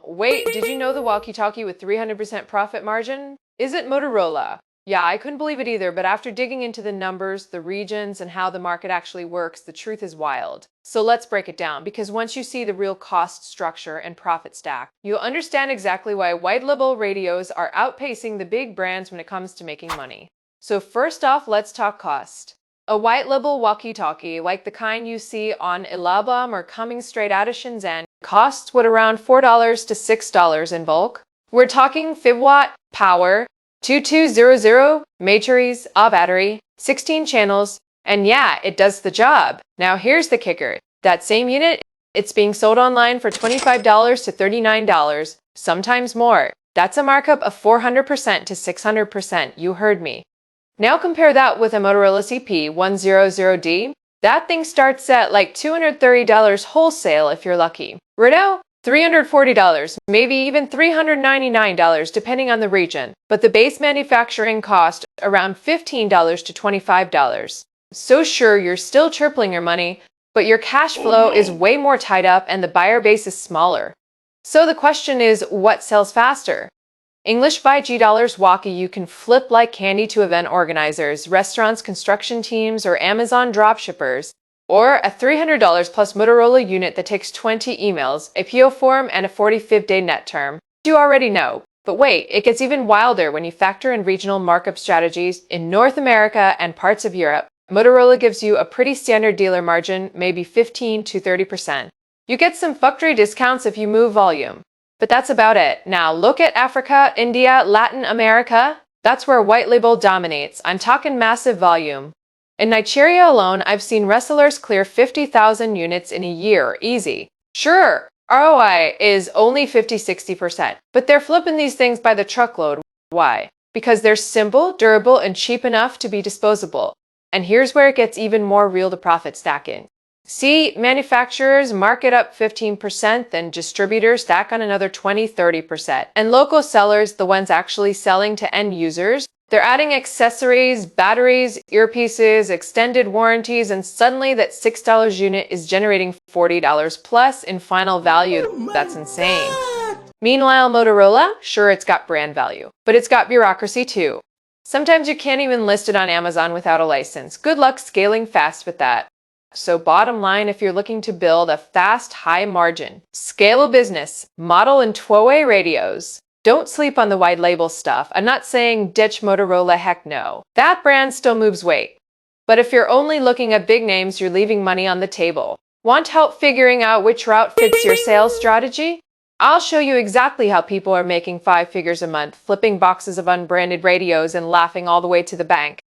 Wait, did you know the walkie-talkie with 300% profit margin? Is it Motorola? Yeah, I couldn't believe it either, but after digging into the numbers, the regions, and how the market actually works, the truth is wild. So let's break it down, because once you see the real cost structure and profit stack, you'll understand exactly why white label radios are outpacing the big brands when it comes to making money. So first off, let's talk cost. A white label walkie-talkie, like the kind you see on Alibaba or coming straight out of Shenzhen, costs around $4 to $6 in bulk. We're talking 5-watt power, 2200 matrices, a battery, 16 channels, and yeah, it does the job. Now here's the kicker. That same unit, it's being sold online for $25 to $39, sometimes more. That's a markup of 400% to 600%, you heard me. Now compare that with a Motorola CP100D. That thing starts at like $230 wholesale if you're lucky. Reno, $340, maybe even $399 depending on the region, but the base manufacturing cost around $15 to $25. So sure, you're still tripling your money, but your cash flow is way more tied up and the buyer base is smaller. So the question is, what sells faster? English by $G walkie you can flip like candy to event organizers, restaurants, construction teams, or Amazon dropshippers. Or a $300 plus Motorola unit that takes 20 emails, a PO form, and a 45-day net term. You already know. But wait, it gets even wilder when you factor in regional markup strategies. In North America and parts of Europe, Motorola gives you a pretty standard dealer margin, maybe 15 to 30%. You get some factory discounts if you move volume. But that's about it. Now look at Africa, India, Latin America. That's where white label dominates. I'm talking massive volume. In Nigeria alone, I've seen resellers clear 50,000 units in a year, easy. Sure, ROI is only 50-60%, but they're flipping these things by the truckload. Why? Because they're simple, durable, and cheap enough to be disposable. And here's where it gets even more real to profit stacking. See, manufacturers mark it up 15%, then distributors stack on another 20-30%. And local sellers, the ones actually selling to end users, they're adding accessories, batteries, earpieces, extended warranties, and suddenly that $6 unit is generating $40 plus in final value. That's insane. Meanwhile, Motorola, sure, it's got brand value, but it's got bureaucracy too. Sometimes you can't even list it on Amazon without a license. Good luck scaling fast with that. So bottom line, if you're looking to build a fast, high-margin, scalable business, model in 2-way radios, don't sleep on the white label stuff. I'm not saying ditch Motorola, heck no. That brand still moves weight. But if you're only looking at big names, you're leaving money on the table. Want help figuring out which route fits your sales strategy? I'll show you exactly how people are making 5 figures a month, flipping boxes of unbranded radios and laughing all the way to the bank.